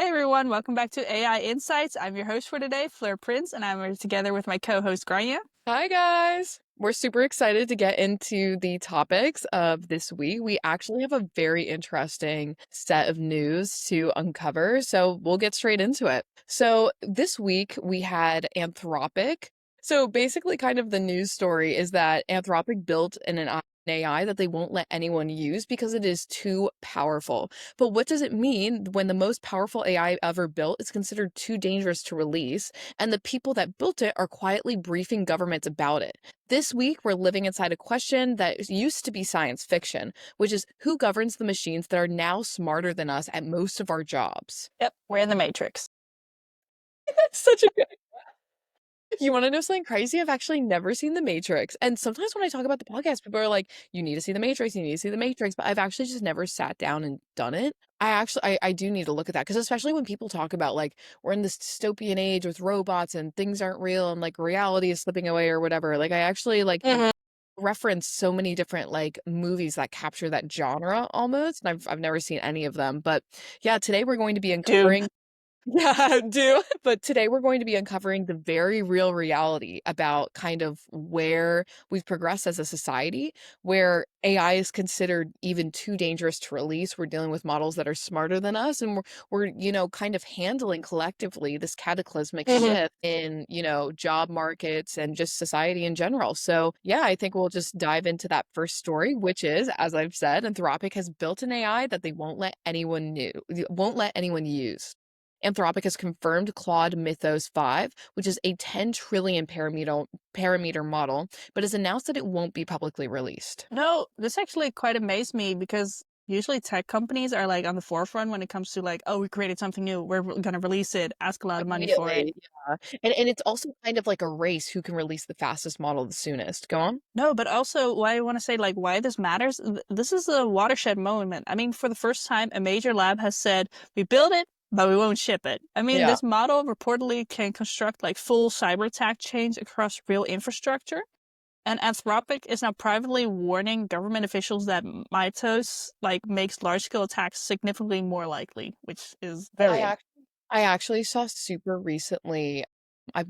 Hey everyone, welcome back to AI Insights. I'm your host for today, Fleur Prince, and I'm here together with my co-host Grania. Hi, guys. We're super excited to get into the topics of this week. We actually have a very interesting set of news to uncover, so we'll get straight into it. So, this week we had Anthropic. So, basically, kind of the news story is that Anthropic built an AI that they won't let anyone use because it is too powerful. But what does it mean when the most powerful AI ever built is considered too dangerous to release? And the people that built it are quietly briefing governments about it. This week, we're living inside a question that used to be science fiction, which is who governs the machines that are now smarter than us at most of our jobs? Yep, we're in the Matrix. That's such a good. You want to know something crazy? I've actually never seen The Matrix. And sometimes when I talk about the podcast, people are like, you need to see The Matrix, you need to see The Matrix. But I've actually just never sat down and done it. I do need to look at that because especially when people talk about like we're in this dystopian age with robots and things aren't real and like reality is slipping away or whatever. Like I actually like Mm-hmm. reference so many different like movies that capture that genre almost. And I've never seen any of them. But yeah, today we're going to be Dune. uncovering yeah, I do. But today we're going to be uncovering the very real reality about kind of where we've progressed as a society, where AI is considered even too dangerous to release. We're dealing with models that are smarter than us, and we're kind of handling collectively this cataclysmic Mm-hmm. shift in, job markets and just society in general. So yeah, I think we'll just dive into that first story, which is, as I've said, Anthropic has built an AI that they won't let anyone use. Anthropic has confirmed Claude Mythos 5, which is a 10 trillion parameter model, but has announced that it won't be publicly released. No, this actually quite amazed me because usually tech companies are like on the forefront when it comes to like, oh, we created something new, we're gonna release it, ask a lot of money for it. Immediately, yeah. And it's also kind of like a race who can release the fastest model the soonest. Go on. No, but also why I want to say like why this matters. This is a watershed moment. I mean, for the first time, a major lab has said we build it, but we won't ship it. I mean, Yeah. this model reportedly can construct like full cyber attack chains across real infrastructure. And Anthropic is now privately warning government officials that Mythos like makes large-scale attacks significantly more likely, which is I very. actually I actually saw super recently. I've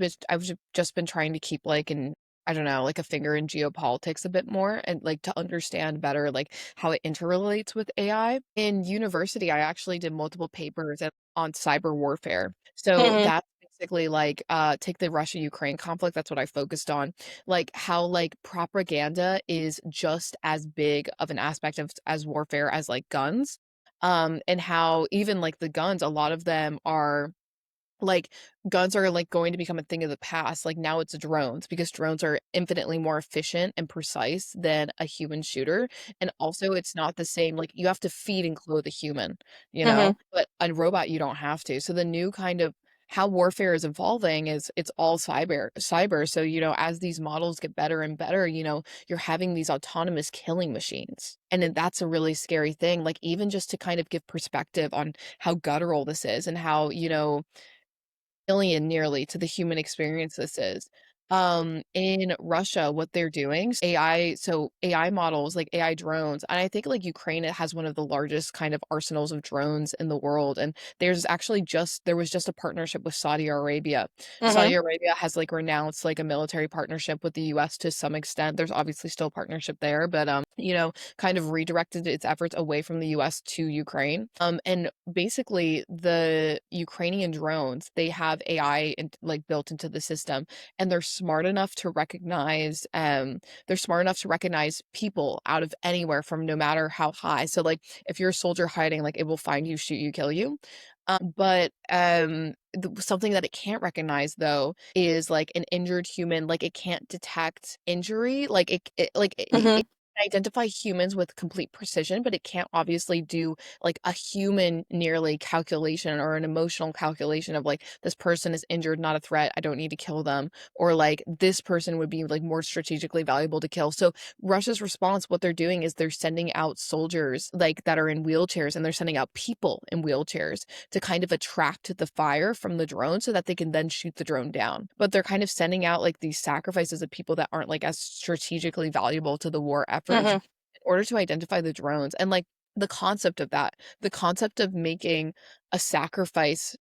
just been trying to keep like an I don't know, like a finger in geopolitics a bit more and like to understand better like how it interrelates with AI. In university, I actually did multiple papers on cyber warfare. So Mhm. that's basically like take the Russia-Ukraine conflict, that's what I focused on. Like how like propaganda is just as big of an aspect of as warfare as like guns, and how even like the guns, a lot of them are like guns are like going to become a thing of the past. Like now it's drones because drones are infinitely more efficient and precise than a human shooter. And also it's not the same, like you have to feed and clothe a human, Mhm. but a robot you don't have to. So the new kind of how warfare is evolving is it's all cyber. So, as these models get better and better, you're having these autonomous killing machines. And then that's a really scary thing. Like even just to kind of give perspective on how guttural this is and how, alien nearly to the human experience this is. In Russia, what they're doing, AI models, like AI drones, and I think like Ukraine it has one of the largest kind of arsenals of drones in the world. And there was just a partnership with Saudi Arabia. Mhm. Saudi Arabia has like renounced like a military partnership with the US to some extent. There's obviously still a partnership there, but kind of redirected its efforts away from the US to Ukraine. And basically the Ukrainian drones, they have AI like built into the system and they're smart enough to recognize people out of anywhere from no matter how high. So like if you're a soldier hiding, like it will find you, shoot you, kill you. But something that it can't recognize though is like an injured human. Like it can't detect injury. Like it Mhm. can identify humans with complete precision, but it can't obviously do like a human nearly calculation or an emotional calculation of like this person is injured, not a threat. I don't need to kill them, or like this person would be like more strategically valuable to kill. So Russia's response, what they're doing is they're sending out soldiers like that are in wheelchairs, and they're sending out people in wheelchairs to kind of attract the fire from the drone so that they can then shoot the drone down. But they're kind of sending out like these sacrifices of people that aren't like as strategically valuable to the war effort Mhm. in order to identify the drones. And like the concept of that, the concept of making a sacrifice,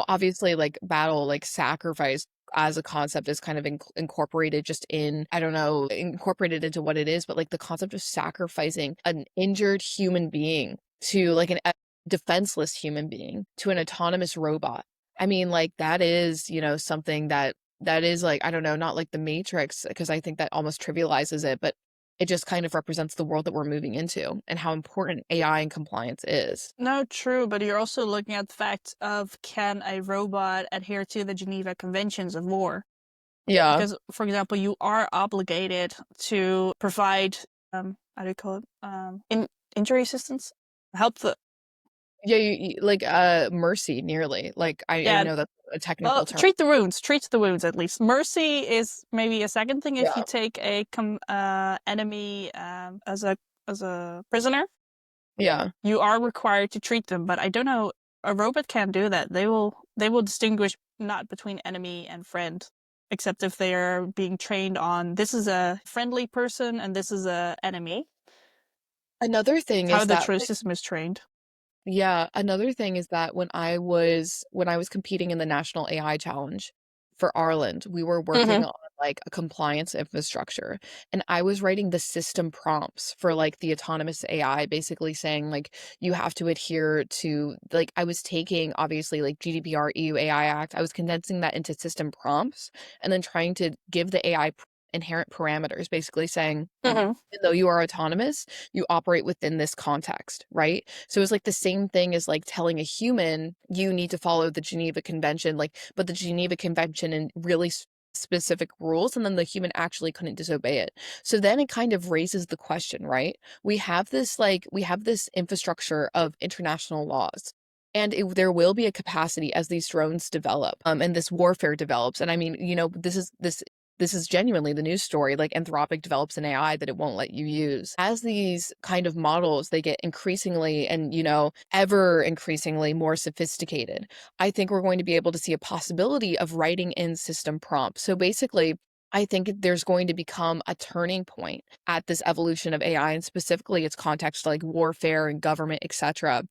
obviously like battle, like sacrifice as a concept is kind of incorporated just in, I don't know, incorporated into what it is, but like the concept of sacrificing an injured human being to like a defenseless human being to an autonomous robot. I mean, like that is, something that is like, I don't know, not like the Matrix, because I think that almost trivializes it, but it just kind of represents the world that we're moving into and how important AI and compliance is. No, true, but you're also looking at the fact of can a robot adhere to the Geneva Conventions of War? Yeah. Because, for example, you are obligated to provide, how do you call it? Injury assistance? Help the, Yeah, like mercy nearly. Like I yeah, know that's a well, technical term. treat the wounds at least. Mercy is maybe a second thing if you Yeah. take a enemy as a prisoner. Yeah. You are required to treat them, but I don't know. A robot can't do that. They will distinguish not between enemy and friend, except if they are being trained on this is a friendly person and this is a enemy. Another thing How is the that true system is trained. Yeah, another thing is that when I was competing in the National AI Challenge for Ireland, we were working Mm-hmm. on like a compliance infrastructure, and I was writing the system prompts for like the autonomous AI, basically saying like you have to adhere to, like, I was taking obviously like GDPR, EU AI Act, I was condensing that into system prompts and then trying to give the AI inherent parameters, basically saying Mm-hmm. even though you are autonomous, you operate within this context, right? So it's like the same thing as like telling a human you need to follow the Geneva Convention, like, but the Geneva Convention and really specific rules, and then the human actually couldn't disobey it. So then it kind of raises the question, right? We have this infrastructure of international laws. And there will be a capacity as these drones develop, and this warfare develops. And I mean, this is genuinely the news story. Like Anthropic develops an AI that it won't let you use. As these kind of models, they get increasingly and, ever increasingly more sophisticated, I think we're going to be able to see a possibility of writing in system prompts. So basically, I think there's going to become a turning point at this evolution of AI and specifically its context like warfare and government, etc.,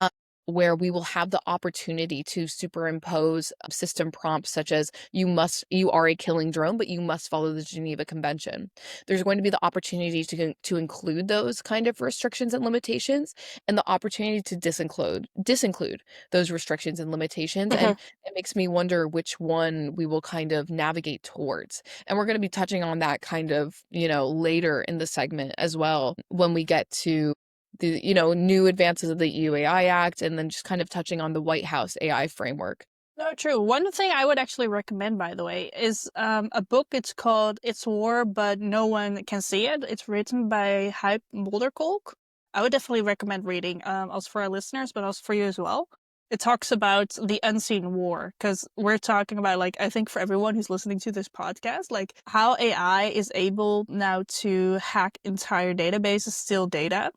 where we will have the opportunity to superimpose system prompts such as you are a killing drone, but you must follow the Geneva Convention. There's going to be the opportunity to include those kind of restrictions and limitations, and the opportunity to disinclude those restrictions and limitations. Mm-hmm. And it makes me wonder which one we will kind of navigate towards. And we're going to be touching on that kind of, later in the segment as well when we get to the, new advances of the EUAI Act, and then just kind of touching on the White House AI framework. No, true. One thing I would actually recommend, by the way, is a book. It's called "It's War, but No One Can See It." It's written by Hype Mulderkolk. I would definitely recommend reading, also for our listeners, but also for you as well. It talks about the unseen war because we're talking about, like, I think for everyone who's listening to this podcast, like how AI is able now to hack entire databases, steal data,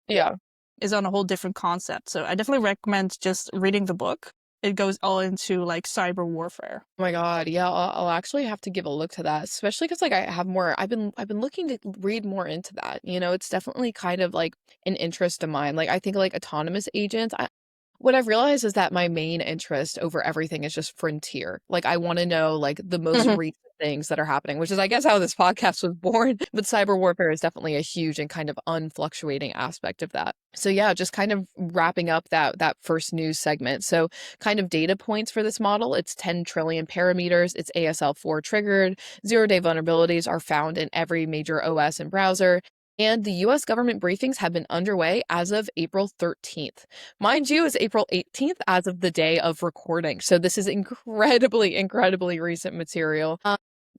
Yeah. is on a whole different concept. So I definitely recommend just reading the book. It goes all into like cyber warfare. Oh my God. Yeah, I'll actually have to give a look to that, especially because like I've been looking to read more into that. It's definitely kind of like an interest of mine. Like I think like autonomous agents, what I've realized is that my main interest over everything is just frontier. Like I want to know like the most Mhm. recent things that are happening, which is I guess how this podcast was born. But cyber warfare is definitely a huge and kind of unfluctuating aspect of that. So yeah, just kind of wrapping up that first news segment. So kind of data points for this model, it's 10 trillion parameters, it's ASL4 triggered, zero-day vulnerabilities are found in every major OS and browser. And the US government briefings have been underway as of April 13th. Mind you, it's April 18th as of the day of recording. So this is incredibly, incredibly recent material.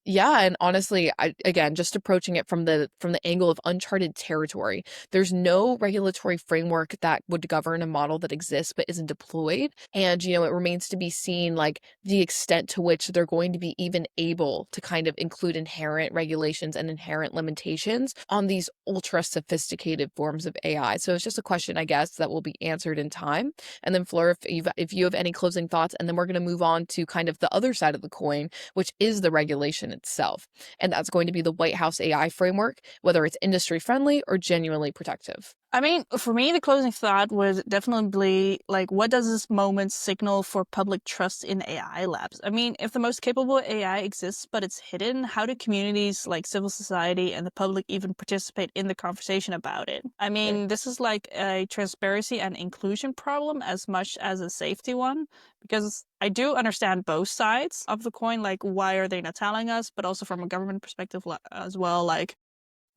Yeah, and honestly, again, just approaching it from the angle of uncharted territory. There's no regulatory framework that would govern a model that exists but isn't deployed. And, it remains to be seen like the extent to which they're going to be even able to kind of include inherent regulations and inherent limitations on these ultra sophisticated forms of AI. So it's just a question, I guess, that will be answered in time. And then Fleur, if you have any closing thoughts, and then we're going to move on to kind of the other side of the coin, which is the regulation regulation itself. And that's going to be the White House AI framework, whether it's industry friendly or genuinely protective. I mean, for me, the closing thought would definitely be like, what does this moment signal for public trust in AI labs? I mean, if the most capable AI exists, but it's hidden, how do communities like civil society and the public even participate in the conversation about it? I mean, this is like a transparency and inclusion problem as much as a safety one, because I do understand both sides of the coin. Like, why are they not telling us? But also from a government perspective as well, like,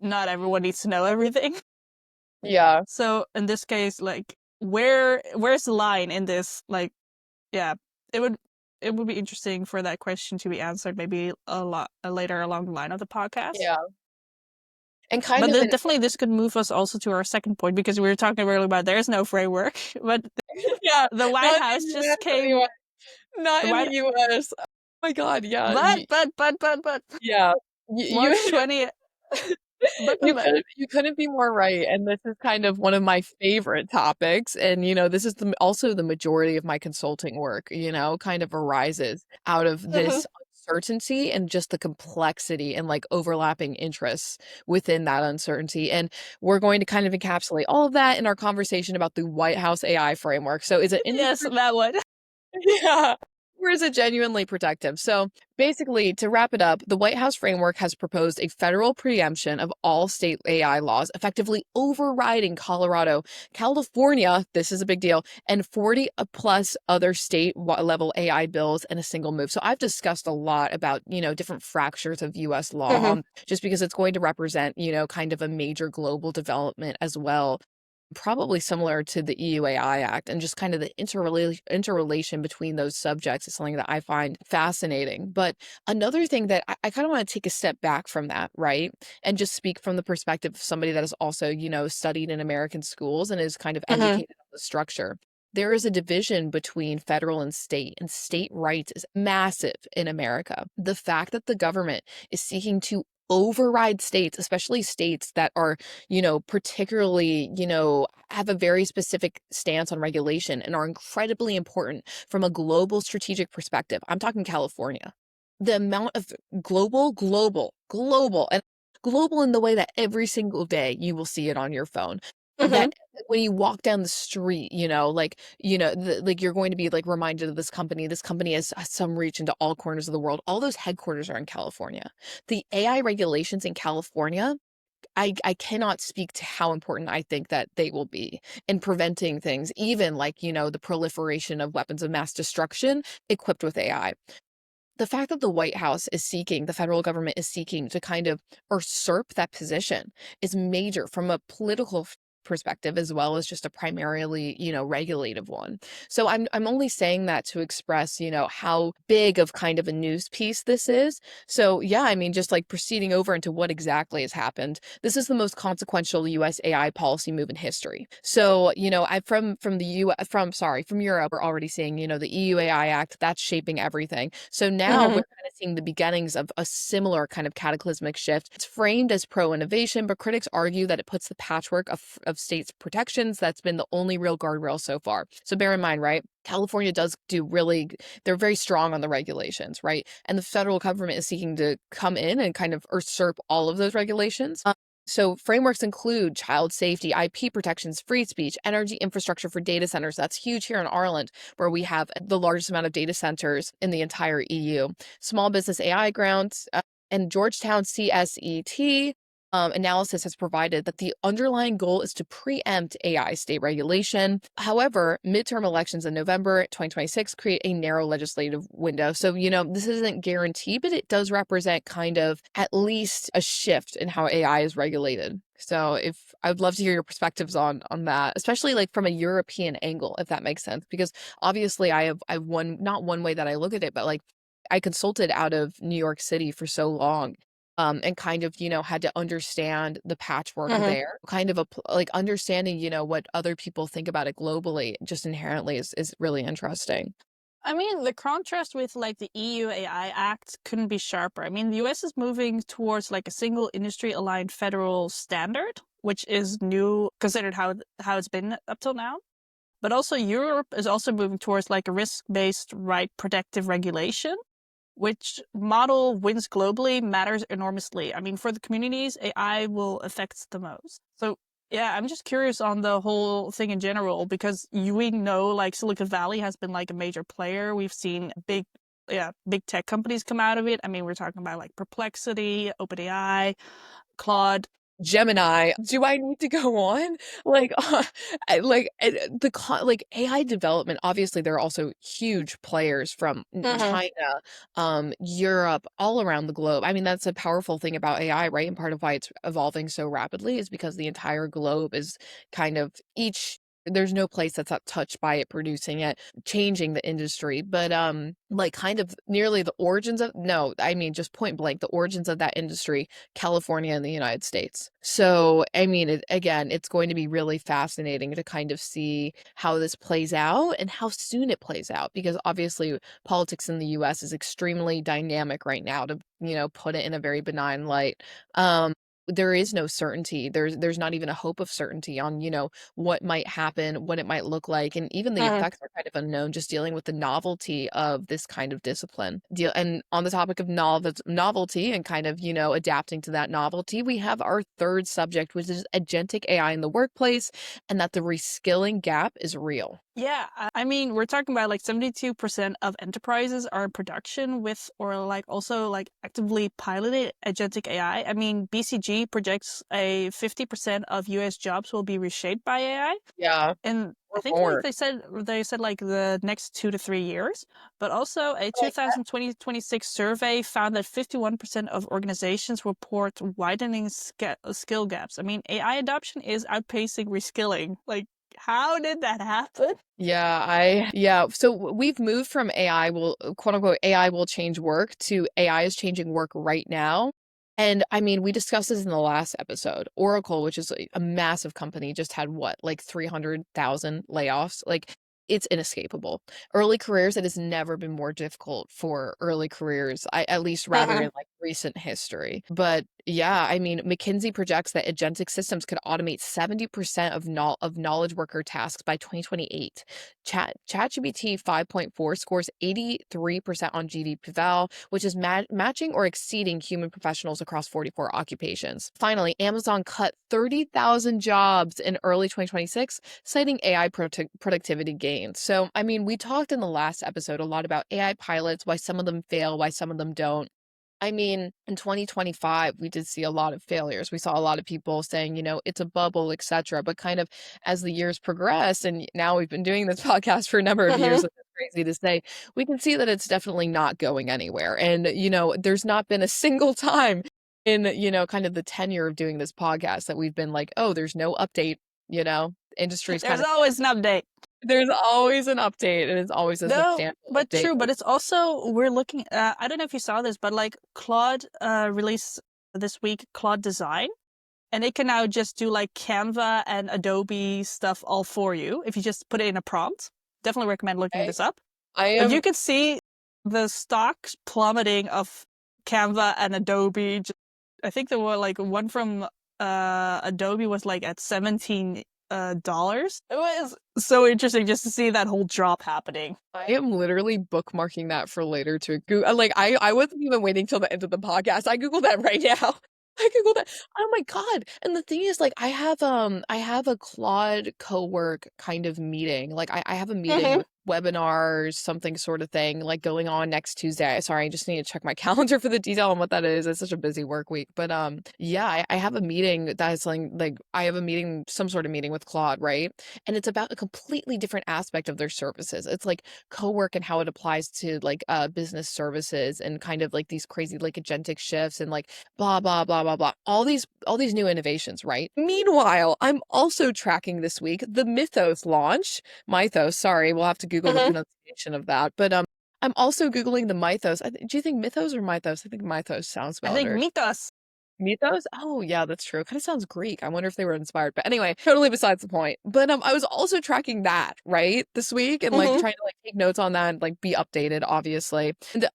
not everyone needs to know everything. Yeah. So in this case, like where's the line in this? Like, yeah, it would it would be interesting for that question to be answered maybe a lot later along the line of the podcast. Yeah. And kind But of an definitely this could move us also to our second point because we were talking earlier about there's no framework, but yeah, the White not in House the just US came. anyway. Not The in the White, US. Oh my God, yeah. but Yeah. March You 20th. But. you couldn't be more right, and this is kind of one of my favorite topics, and, this is also the majority of my consulting work, kind of arises out of this uncertainty and just the complexity and, like, overlapping interests within that uncertainty, and we're going to kind of encapsulate all of that in our conversation about the White House AI framework. So is it Yes, industry that one. yeah. Or is it genuinely protective? So basically, to wrap it up, the White House framework has proposed a federal preemption of all state AI laws, effectively overriding Colorado, California, this is a big deal, and 40 plus other state level AI bills in a single move. So I've discussed a lot about, different fractures of US law, Mhm. just because it's going to represent, kind of a major global development as well, probably similar to the EUAI Act, and just kind of the interrelation between those subjects is something that I find fascinating. But another thing that I kind of want to take a step back from that, right? And just speak from the perspective of somebody that has also, studied in American schools and is kind of Mhm. educated on the structure. There is a division between federal and state rights is massive in America. The fact that the government is seeking to override states, especially states that are, particularly, have a very specific stance on regulation and are incredibly important from a global strategic perspective. I'm talking California. The amount of global, and global in the way that every single day you will see it on your phone. Mhm. That when you walk down the street, like you're going to be like reminded of this company. This company has some reach into all corners of the world. All those headquarters are in California. The AI regulations in California, I cannot speak to how important I think that they will be in preventing things, even like, the proliferation of weapons of mass destruction equipped with AI. The fact that the federal government is seeking to kind of usurp that position is major from a political perspective as well as just a primarily, regulative one. So I'm only saying that to express, how big of kind of a news piece this is. So yeah, I mean, just like proceeding over into what exactly has happened. This is the most consequential US AI policy move in history. So, I from the U from Europe, we're already seeing, the EUAI Act that's shaping everything. So now we're Mhm. kind of seeing the beginnings of a similar kind of cataclysmic shift. It's framed as pro innovation, but critics argue that it puts the patchwork of states' protections that's been the only real guardrail so far. So bear in mind, right? California does do really, they're very strong on the regulations, right? And the federal government is seeking to come in and kind of usurp all of those regulations. So frameworks include child safety, IP protections, free speech, energy infrastructure for data centers. That's huge here in Ireland, where we have the largest amount of data centers in the entire EU. Small business AI grounds, and Georgetown CSET analysis has provided that the underlying goal is to preempt AI state regulation. However, midterm elections in November 2026 create a narrow legislative window. So, this isn't guaranteed, but it does represent kind of at least a shift in how AI is regulated. So if I would love to hear your perspectives on that, especially like from a European angle, if that makes sense, because obviously I've one not one way that I look at it, but like I consulted out of New York City for so long, and kind of, had to understand the patchwork Mhm. there, kind of like understanding, what other people think about it globally just inherently is really interesting. I mean, the contrast with like the EU AI Act couldn't be sharper. I mean, the US is moving towards like a single industry aligned federal standard, which is new considered how it's been up till now. But also Europe is also moving towards like a risk-based right protective regulation. which model wins globally matters enormously. I mean, for the communities, AI will affect the most. So yeah, I'm just curious on the whole thing in general because we know like Silicon Valley has been like a major player. We've seen big tech companies come out of it. I mean, we're talking about like Perplexity, OpenAI, Claude. Gemini, do I need to go on? Like, like AI development, obviously there are also huge players from Mhm. China, Europe, all around the globe. I mean, that's a powerful thing about AI, right? And part of why it's evolving so rapidly is because the entire globe is kind of there's no place that's not touched by it, producing it, changing the industry. But like kind of nearly the origins of no, I mean just point blank, the origins of that industry, California and the United States. So, I mean, again, it's going to be really fascinating to kind of see how this plays out and how soon it plays out, because obviously politics in the US is extremely dynamic right now, to, put it in a very benign light. There is no certainty. There's not even a hope of certainty on, what might happen, what it might look like, and even the Mhm. effects are kind of unknown, just dealing with the novelty of this kind of discipline. And on the topic of novelty and kind of, adapting to that novelty, we have our third subject, which is agentic AI in the workplace, and that the reskilling gap is real. Yeah, I mean, we're talking about like 72% of enterprises are in production with or like also like actively piloted agentic AI. I mean, BCG projects a 50% of US jobs will be reshaped by AI. Yeah, And I or think like more. they said like the next 2 to 3 years, but also a Like, 2026 survey found that 51% of organizations report widening skill gaps. I mean, AI adoption is outpacing reskilling. Like, how did that happen? yeah. So we've moved from AI will quote unquote AI will change work to AI is changing work right now. And I mean, we discussed this in the last episode. Oracle, which is a massive company, just had what, like 300,000 layoffs. Like, it's inescapable. Early careers, it has never been more difficult for early careers, at least rather in like recent history. But yeah, I mean, McKinsey projects that agentic systems could automate 70% of knowledge worker tasks by 2028. ChatGPT 5.4 scores 83% on GDP val, which is matching or exceeding human professionals across 44 occupations. Finally, Amazon cut 30,000 jobs in early 2026, citing AI productivity gains. So, I mean, we talked in the last episode a lot about AI pilots, why some of them fail, why some of them don't. I mean, in 2025, we did see a lot of failures. We saw a lot of people saying, it's a bubble, etc. But kind of as the years progress, and now we've been doing this podcast for a number of years, it's crazy to say, we can see that it's definitely not going anywhere. And, there's not been a single time in, kind of the tenure of doing this podcast that we've been like, oh, there's no update, industry's kind There's of, always an update. there's always an update, and it's always a No, substantial but update. true. But it's also we're looking. I don't know if you saw this, but like Claude released this week Claude Design, and it can now just do like Canva and Adobe stuff all for you if you just put it in a prompt. Definitely recommend looking Okay. this up. I But am you can see the stocks plummeting of Canva and Adobe. I think there were like one from Adobe was like at $17. It was so interesting just to see that whole drop happening. I am literally bookmarking that for later to Google. Like, I wasn't even waiting till the end of the podcast. I Googled that right now. I Googled that. Oh my God. And the thing is, like, I have a Claude co-work kind of meeting. Like, I have a meeting, webinars, something sort of thing, like going on next Tuesday. Sorry, I just need to check my calendar for the detail on what that is. It's such a busy work week. But yeah, I have a meeting that's like I have a meeting, some sort of meeting with Claude, right? And it's about a completely different aspect of their services. It's like co-work and how it applies to like business services and kind of like these crazy like agentic shifts and like blah blah blah blah blah, all these new innovations, right? Meanwhile, I'm also tracking this week the Mythos, sorry, we'll have to Google the pronunciation of that, but I'm also Googling the Mythos. Do you think Mythos or Mythos? I think Mythos sounds I think better. Mythos. Mythos? Oh, yeah, that's true. It kind of sounds Greek. I wonder if they were inspired. But anyway, totally besides the point. But I was also tracking that, right, this week and like trying to like take notes on that and like be updated, obviously. And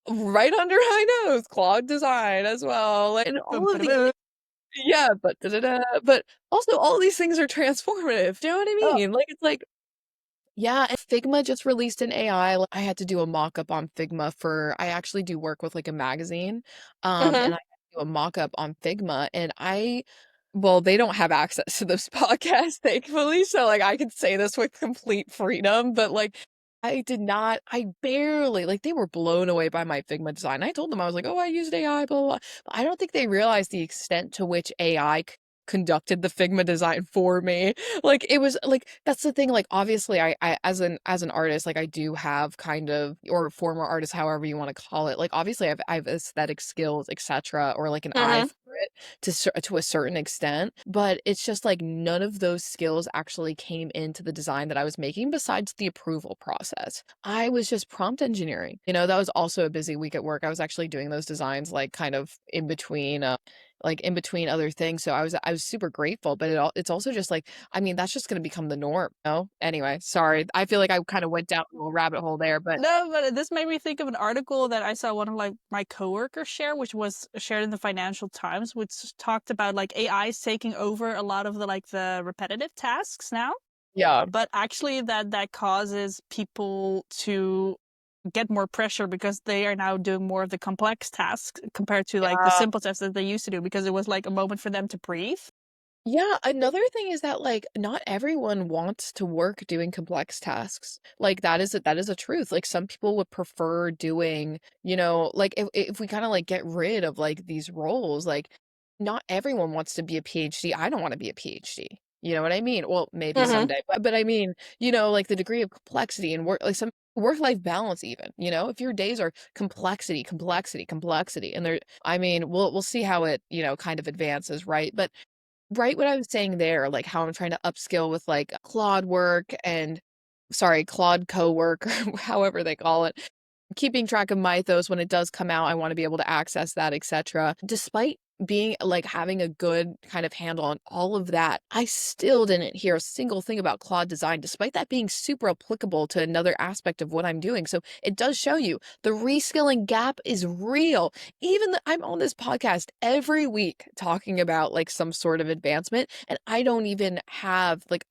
right under my nose, Claude Design as well. Like, and all of these yeah, but also all these things are transformative. Do you know what I Oh, mean? Like it's like Yeah, and Figma just released an AI. I had to do a mock-up on Figma for I actually do work with like a magazine. Hmm. And I had to do a mock-up on Figma and well, they don't have access to this podcast, thankfully. So like I can say this with complete freedom, but like I barely like they were blown away by my Figma design. I told them I was like, oh, I used AI, blah, blah, blah. But I don't think they realized the extent to which AI conducted the Figma design for me. Like it was like that's the thing. Like obviously I as an artist, like I do have kind of or former artist, however you want to call it. Like obviously I have aesthetic skills, etc., or like an eye Hmm. for it to a certain extent. But it's just like none of those skills actually came into the design that I was making besides the approval process. I was just prompt engineering. That was also a busy week at work. I was actually doing those designs like kind of in between in between other things. So I was super grateful, but it's also just like, I mean, that's just going to become the norm. No? Anyway, sorry. I feel like I kind of went down a little rabbit hole there, but No, but this made me think of an article that I saw one of like my coworkers share, which was shared in the Financial Times, which talked about like AI is taking over a lot of the repetitive tasks now, yeah. but actually that causes people to get more pressure because they are now doing more of the complex tasks compared to like the Yeah. simple tasks that they used to do because it was like a moment for them to breathe. Yeah, another thing is that like not everyone wants to work doing complex tasks. Like that is a truth. Like some people would prefer doing, like if we kind of like get rid of like these roles, like not everyone wants to be a PhD. I don't want to be a PhD. You know what I mean? Well, maybe Hmm. someday. But I mean, like the degree of complexity and work like some work-life balance even, if your days are complexity, complexity, complexity, and there I mean, we'll see how it, kind of advances, right? But right what I was saying there, like how I'm trying to upskill with like Claude work and sorry, Claude co-work or however they call it. Keeping track of Mythos when it does come out, I want to be able to access that, etc. Despite being like having a good kind of handle on all of that, I still didn't hear a single thing about Claude design, despite that being super applicable to another aspect of what I'm doing. So it does show you the reskilling gap is real. I'm on this podcast every week talking about like some sort of advancement, and I don't even have like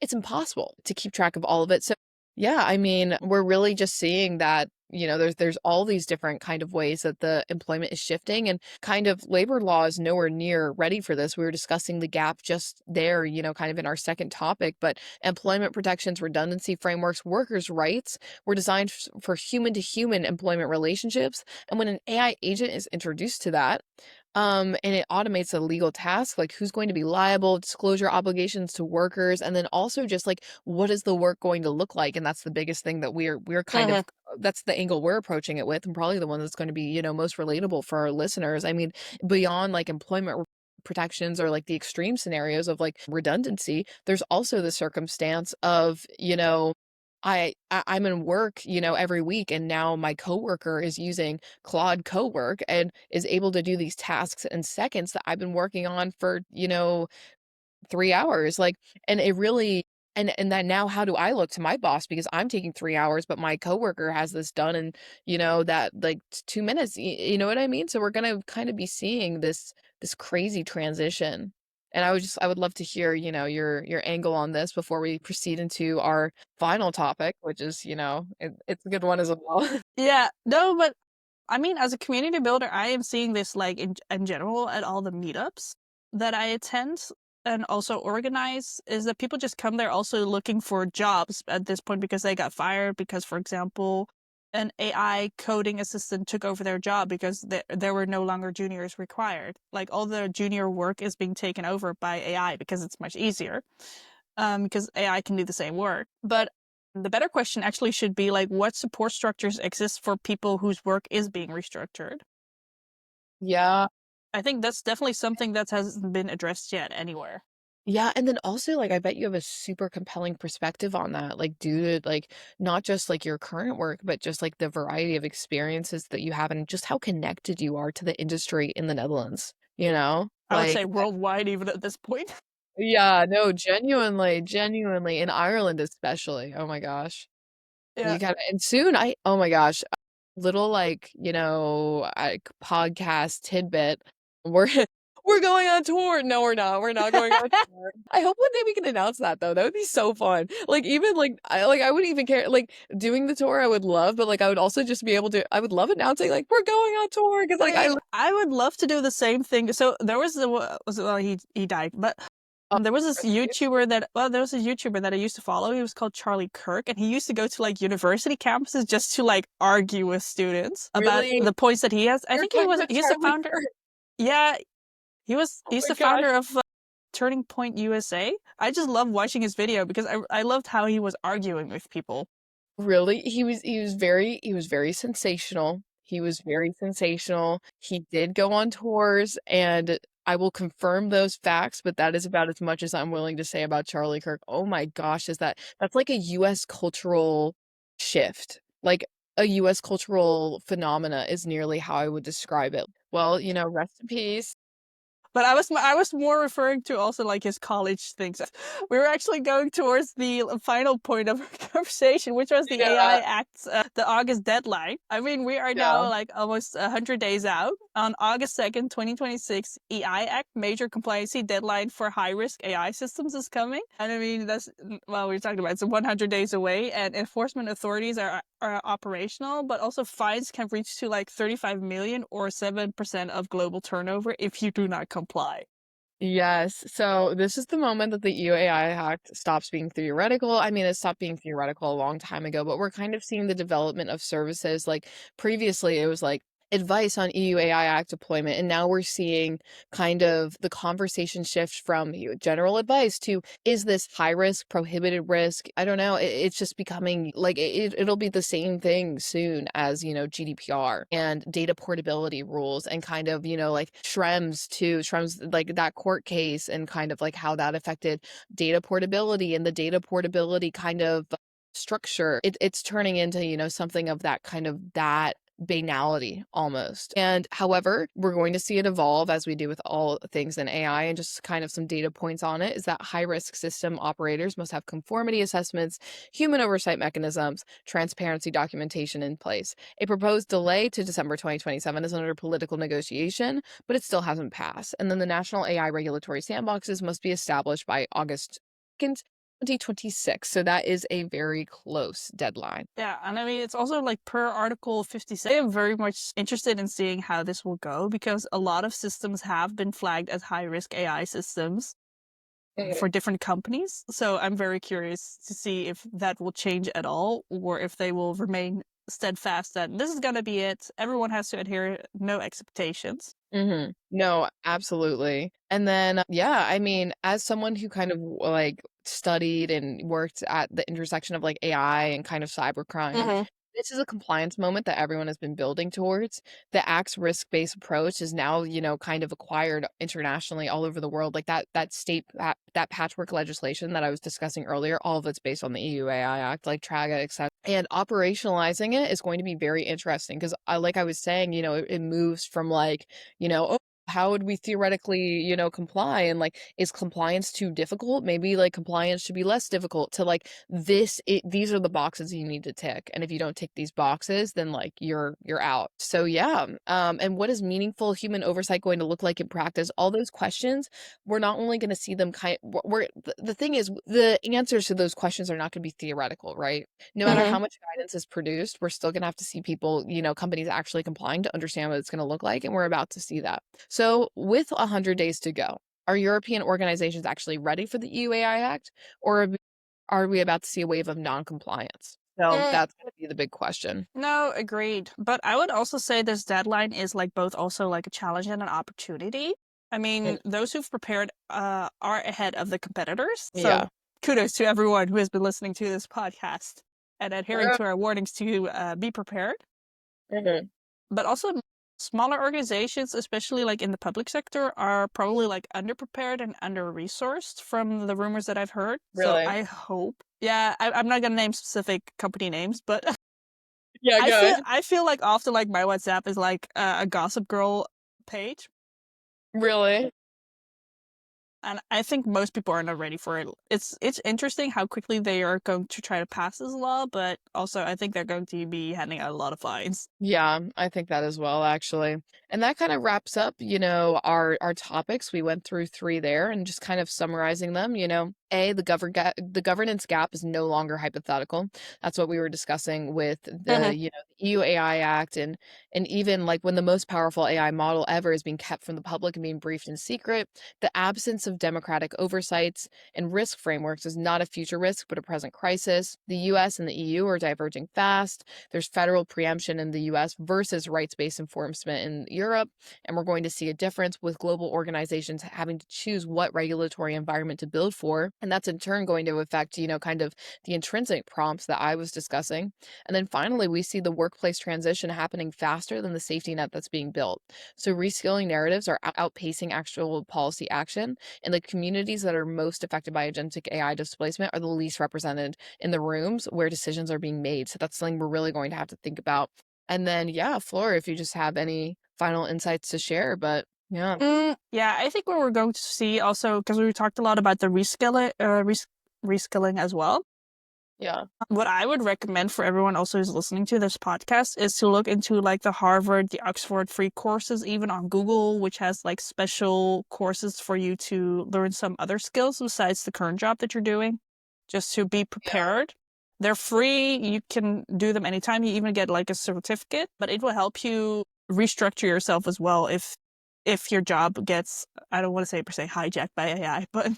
it's impossible to keep track of all of it. So yeah, I mean, we're really just seeing that, there's all these different kind of ways that the employment is shifting and kind of labor law is nowhere near ready for this. We were discussing the gap just there, kind of in our second topic, but employment protections, redundancy frameworks, workers' rights were designed for human to human employment relationships. And when an AI agent is introduced to that, and it automates a legal task, like who's going to be liable, disclosure obligations to workers, and then also just like what is the work going to look like? And that's the biggest thing that we're kind Hmm. of that's the angle we're approaching it with, and probably the one that's going to be, most relatable for our listeners. I mean, beyond like employment protections or like the extreme scenarios of like redundancy, there's also the circumstance of, I'm in work, every week, and now my coworker is using Claude Cowork and is able to do these tasks in seconds that I've been working on for, 3 hours. Like, and it really and then now how do I look to my boss because I'm taking 3 hours, but my coworker has this done in, that like 2 minutes. You know what I mean? So we're gonna kind of be seeing this crazy transition. And I would love to hear, your angle on this before we proceed into our final topic, which is, it's a good one as well. Yeah, no, but I mean, as a community builder, I am seeing this like in general at all the meetups that I attend and also organize is that people just come there also looking for jobs at this point because they got fired because, for example, an AI coding assistant took over their job because there were no longer juniors required. Like all the junior work is being taken over by AI because it's much easier because AI can do the same work. But the better question actually should be like, what support structures exist for people whose work is being restructured? Yeah. I think that's definitely something that hasn't been addressed yet anywhere. Yeah, and then also, like, I bet you have a super compelling perspective on that, like, due to, like, not just, like, your current work, but just, like, the variety of experiences that you have and just how connected you are to the industry in the Netherlands, you know? I would Like say worldwide, even at this point. yeah, no, genuinely, genuinely, in Ireland especially, oh my gosh. Yeah. You gotta and soon oh my gosh, little, like, podcast tidbit. We're We're going on tour. No, we're not. We're not going on tour. I hope one day we can announce that though. That would be so fun. Like even I wouldn't even care. Like doing the tour I would love, but like I would also just be able to I would love announcing like we're going on tour because I like I mean, I would love to do the same thing. So there was the was well, he died, but love there was this recipes. YouTuber that there was a YouTuber that I used to follow. He was called Charlie Kirk, and he used to go to like university campuses just to like argue with students about Really? the points that he has. I You're think talking about he's the Charlie founder. Kirk. Yeah, Oh he's my the gosh. founder of Turning Point USA. I just love watching his video because I loved how he was arguing with people. Really? He was very sensational. He was very sensational. He did go on tours, and I will confirm those facts, but that is about as much as I'm willing to say about Charlie Kirk. Oh my gosh, is that's like a US cultural shift. Like a US cultural phenomena is nearly how I would describe it. Well, rest in peace. But I was more referring to also like his college things. We were actually going towards the final point of our conversation, which was the AI Yeah, Act, the August deadline. I mean, we are yeah. now like almost 100 days out. On August 2nd, 2026, AI Act major compliancy deadline for high risk AI systems is coming. And I mean, that's well, we're talking about it's 100 days away, and enforcement authorities are operational, but also fines can reach to like 35 million or 7% of global turnover if you do not comply. Yes. So this is the moment that the UAI Act stops being theoretical. I mean, it stopped being theoretical a long time ago, but we're kind of seeing the development of services. Like previously, it was like advice on EU AI Act deployment, and now we're seeing kind of the conversation shift from general advice to is this high risk, prohibited risk? I don't know. It's just becoming like it'll be the same thing soon as GDPR and data portability rules and kind of like Schrems like that court case and kind of like how that affected data portability and the data portability kind of structure. It's turning into something of that kind of that banality almost. And however, we're going to see it evolve as we do with all things in AI. And just kind of some data points on it is that high risk system operators must have conformity assessments, human oversight mechanisms, transparency documentation in place. A proposed delay to December 2027 is under political negotiation, but it still hasn't passed. And then the national AI regulatory sandboxes must be established by August 2nd, 2026. So that is a very close deadline. Yeah, and I mean, it's also like per Article 56. I am very much interested in seeing how this will go because a lot of systems have been flagged as high risk AI systems for different companies. So I'm very curious to see if that will change at all or if they will remain steadfast that this is going to be it. Everyone has to adhere, no expectations. No, absolutely. And then, yeah, I mean, as someone who kind of like studied and worked at the intersection of like AI and kind of cybercrime, Hmm. this is a compliance moment that everyone has been building towards. The Act's risk-based approach is now, kind of acquired internationally all over the world. Like that patchwork legislation that I was discussing earlier, all of it's based on the EU AI Act, like TRAGA, etc. And operationalizing it is going to be very interesting because like I was saying, it moves from like oh, how would we theoretically, comply? And like, is compliance too difficult? Maybe like compliance should be less difficult to like these are the boxes you need to tick. And if you don't tick these boxes, then like you're out. So yeah. And what is meaningful human oversight going to look like in practice? All those questions, we're not only going to see them we're the thing is the answers to those questions are not going to be theoretical, right? No matter Hmm. how much guidance is produced, we're still going to have to see people, companies actually complying to understand what it's going to look like. And we're about to see that. So, with 100 days to go, are European organizations actually ready for the EU-AI Act, or are we about to see a wave of non-compliance? So that's going to be the big question. No, agreed. But I would also say this deadline is like both also like a challenge and an opportunity. I mean, those who've prepared are ahead of the competitors. So Yeah. kudos to everyone who has been listening to this podcast and adhering to our warnings to be prepared. Mhm. But also smaller organizations, especially like in the public sector, are probably like underprepared and under-resourced from the rumors that I've heard. So Really? I hope. Yeah, I'm not gonna name specific company names, but Yeah, good. I feel like often like my WhatsApp is like a Gossip Girl page. Really? And I think most people are not ready for it. It's interesting how quickly they are going to try to pass this law, but also I think they're going to be handing out a lot of fines. Yeah, I think that as well, actually. And that kind of wraps up, our topics. We went through three there and just kind of summarizing them, the governance gap is no longer hypothetical. That's what we were discussing with the EU AI Act and even like when the most powerful AI model ever is being kept from the public and being briefed in secret, the absence of democratic oversights and risk frameworks is not a future risk, but a present crisis. The US and the EU are diverging fast. There's federal preemption in the US versus rights based enforcement in Europe. And we're going to see a difference with global organizations having to choose what regulatory environment to build for. And that's in turn going to affect, kind of the intrinsic prompts that I was discussing. And then finally, we see the workplace transition happening faster than the safety net that's being built. So reskilling narratives are outpacing actual policy action. And the communities that are most affected by agentic AI displacement are the least represented in the rooms where decisions are being made. So that's something we're really going to have to think about. And then, yeah, Flora, if you just have any final insights to share, but yeah. Yeah, I think what we're going to see also, because we talked a lot about the reskilling as well. Yeah. What I would recommend for everyone also who's listening to this podcast is to look into like the Harvard, the Oxford free courses, even on Google, which has like special courses for you to learn some other skills besides the current job that you're doing, just to be Yeah. prepared. They're free. You can do them anytime. You even get like a certificate, but it will help you restructure yourself as well if your job gets, I don't want to say per se hijacked by AI, but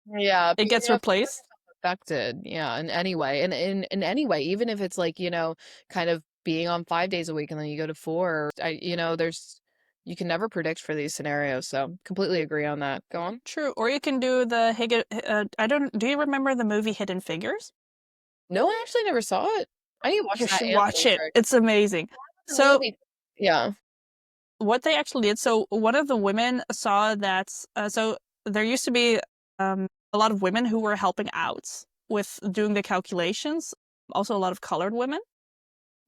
Yeah. it gets Yeah. replaced. Affected. Yeah. In any way. And in any way, even if it's like, kind of being on 5 days a week and then you go to four, you can never predict for these scenarios. So completely agree on that. Go on. True. Or you can do the do you remember the movie Hidden Figures? No, I actually never saw it. I need to watch You that should and watch it. Matrix. It's amazing. The So movie. Yeah. what they actually did, so one of the women saw that, so there used to be a lot of women who were helping out with doing the calculations, also a lot of colored women.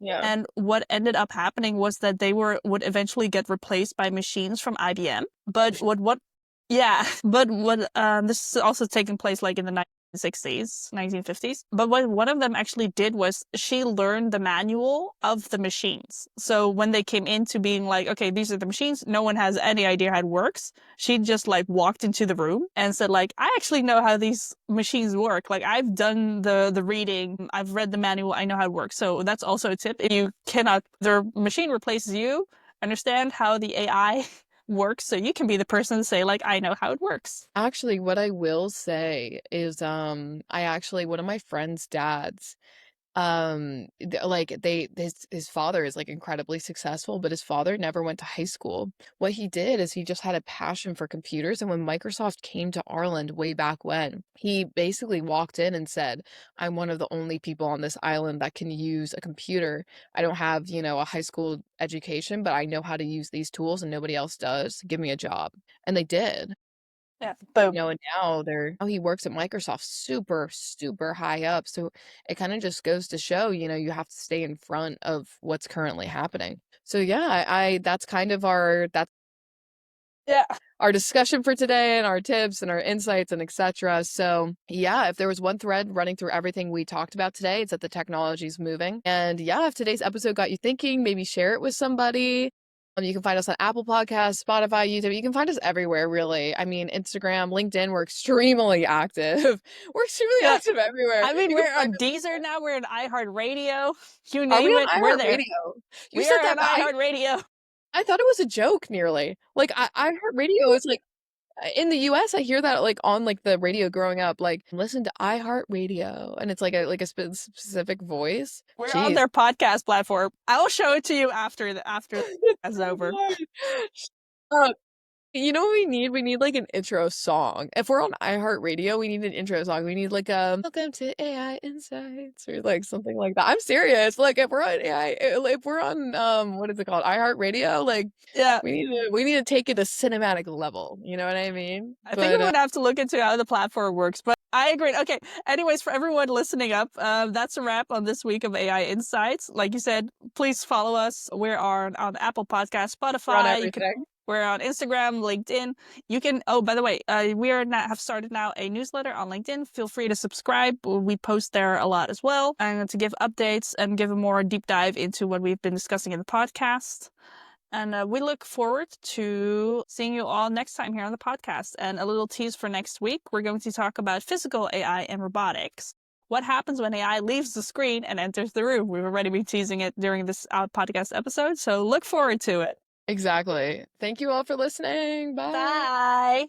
Yeah. And what ended up happening was that they would eventually get replaced by machines from IBM. But yeah, but what this is also taking place like in the 1960s, 1950s. But what one of them actually did was she learned the manual of the machines. So when they came into being like, okay, these are the machines, no one has any idea how it works. She just like walked into the room and said like, I actually know how these machines work. Like I've done the reading, I've read the manual, I know how it works. So that's also a tip. If you cannot, the machine replaces you, understand how the AI works so you can be the person to say like, I know how it works. Actually, what I will say is, one of my friend's dads, like his father is like incredibly successful, but his father never went to high school. What he did is he just had a passion for computers, and when Microsoft came to Ireland way back when, he basically walked in and said, I'm one of the only people on this island that can use a computer. I don't have, a high school education, but I know how to use these tools and nobody else does. Give me a job. And they did. Yeah. Boom. And now he works at Microsoft super, super high up. So it kind of just goes to show, you have to stay in front of what's currently happening. So yeah, that's kind of that's Yeah. our discussion for today and our tips and our insights and etc. So yeah, if there was one thread running through everything we talked about today, it's that the technology is moving. And yeah, if today's episode got you thinking, maybe share it with somebody. You can find us on Apple Podcasts, Spotify, YouTube. You can find us everywhere, really. I mean, Instagram, LinkedIn, we're extremely active. We're extremely Yeah. active everywhere. I mean, You can we're find on Deezer now. We're on iHeartRadio. You Are we name on it, we're there. iHeartRadio? You We said are on that, but iHeartRadio. I thought it was a joke nearly. Like iHeartRadio is like in the US, I hear that like on like the radio growing up, like listen to iHeartRadio, and it's like a specific voice. We're on Jeez. their podcast platform. I will show it to you after It's it's so over. good. Uh, you know what we need? We need like an intro song. If we're on iHeartRadio, we need an intro song. We need like Welcome to AI Insights or like something like that. I'm serious. Like if we're on AI, if we're on what is it called? iHeartRadio, like Yeah. we need to take it to cinematic level. You know what I mean? I think But we would have to look into how the platform works, but I agree. Okay. Anyways, for everyone listening up, that's a wrap on this week of AI Insights. Like you said, please follow us. We're on Apple Podcasts, we're on Spotify. everything. We're on Instagram, LinkedIn. You can, oh, by the way, we are now have started now a newsletter on LinkedIn. Feel free to subscribe. We post there a lot as well, and to give updates and give a more deep dive into what we've been discussing in the podcast. And we look forward to seeing you all next time here on the podcast. And a little tease for next week, we're going to talk about physical AI and robotics. What happens when AI leaves the screen and enters the room? We've already been teasing it during this podcast episode, so look forward to it. Exactly. Thank you all for listening. Bye. Bye.